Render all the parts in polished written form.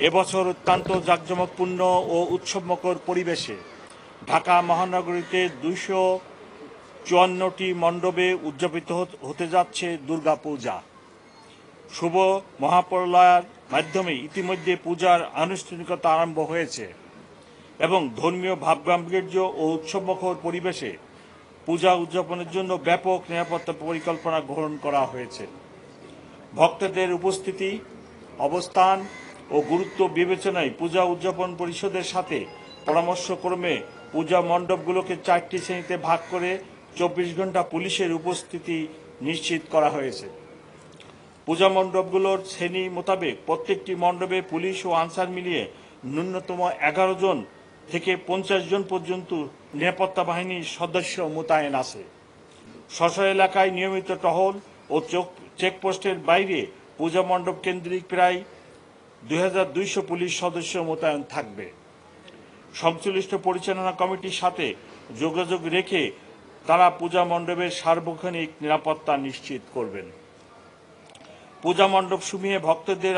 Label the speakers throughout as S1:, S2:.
S1: এবছর অত্যন্ত জাঁকজমকপূর্ণ ও উৎসবমুখর পরিবেশে ঢাকা মহানগরীতে 254টি মণ্ডপে উদযাপিত হতে যাচ্ছে দুর্গাপূজা। শুভ মহাপ্রলয়ের মাধ্যমে ইতিমধ্যে পূজার আনুষ্ঠানিকতা আরম্ভ হয়েছে এবং ধর্মীয় ভাবগাম্ভীর্য ও উৎসবমুখর পরিবেশে পূজা উদযাপনের জন্য ব্যাপক নিরাপত্তা পরিকল্পনা গ্রহণ করা হয়েছে। ভক্তদের উপস্থিতি, অবস্থান ও গুরুত্ব বিবেচনায় পূজা উদযাপন পরিষদের সাথে পরামর্শক্রমে পূজা মণ্ডপগুলোকে 4টি শ্রেণীতে ভাগ করে 24 ঘন্টা পুলিশের উপস্থিতি নিশ্চিত করা হয়েছে। পূজা মণ্ডপগুলোর শ্রেণী মোতাবেক প্রত্যেকটি মণ্ডপে পুলিশ ও আনসার মিলিয়ে ন্যূনতম 11 জন থেকে 50 জন পর্যন্ত নিরাপত্তা বাহিনীর সদস্য মোতায়েন আছে। স্ব এলাকায় নিয়মিত টহল ও চেকপোস্টের বাইরে পূজা মণ্ডপ কেন্দ্রিক প্রায় 2200 পুলিশ সদস্য মোতায়েন থাকবে। সংশ্লিষ্ট পরিচালনা কমিটির সাথে যোগাযোগ রেখে তারা পূজা মণ্ডপের সার্বক্ষণিক নিরাপত্তা নিশ্চিত করবেন। পূজা মণ্ডপ সমূহে ভক্তদের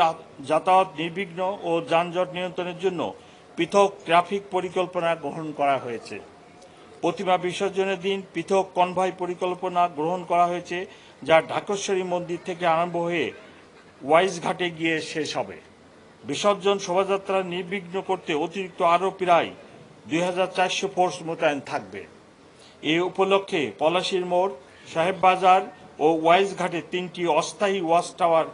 S1: যাতায়াত নির্বিঘ্ন ও যানজট নিয়ন্ত্রণের জন্য পৃথক ট্রাফিক পরিকল্পনা গ্রহণ করা হয়েছে। প্রতিমা বিসর্জনের দিন পৃথক কনভয় পরিকল্পনা গ্রহণ করা হয়েছে, যা ঢাকেশ্বরী মন্দির থেকে আরম্ভ হয়ে ওয়াইজ ঘাটে গিয়ে শেষ হবে। বিসর্জন শোভাযাত্রা নির্বিঘ্ন করতে অতিরিক্ত আরও প্রায় 2400 ফোর্স মোতায়েন থাকবে। এই উপলক্ষে পলাশীর মোড়, সাহেববাজার ও ওয়াইজ ঘাটে 3টি অস্থায়ী ওয়াচ টাওয়ার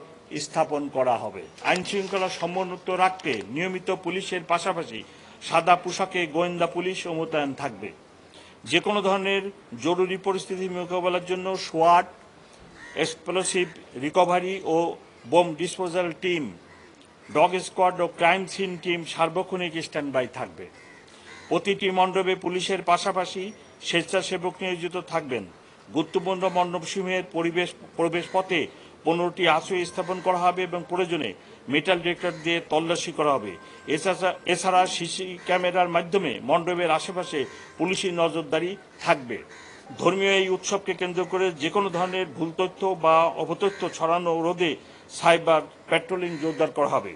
S1: স্থাপন করা হবে। আইনশৃঙ্খলা সমুন্নত রাখতে নিয়মিত পুলিশের পাশাপাশি সাদা পোশাকে গোয়েন্দা পুলিশও মোতায়েন থাকবে। যে কোনো ধরনের জরুরি পরিস্থিতি মোকাবেলার জন্য সোয়াট, এক্সপ্লোসিভ রিকভারি ও bomb disposal team, dog squad ও ক্রাইম সিন টিম সার্বক্ষণিক স্ট্যান্ডবাই থাকবে। প্রতিটি মণ্ডপে পুলিশের পাশাপাশি স্বেচ্ছাসেবক নিয়োজিত থাকবেন। গুরুত্বপূর্ণ মণ্ডপসমূহের প্রবেশ পথে 15টি আশ্রয় স্থাপন করা হবে এবং প্রয়োজনে মেটাল ডিটেক্টর দিয়ে তল্লাশি করা হবে। এছাড়া সিসি ক্যামেরার মাধ্যমে মণ্ডপের আশেপাশে পুলিশি নজরদারি থাকবে। ধর্মীয় এই উৎসবকে কেন্দ্র করে যে কোনো ধরনের ভুল তথ্য বা অপতথ্য ছড়ানো রোধে সাইবার প্যাট্রোলিং জোরদার করা হবে।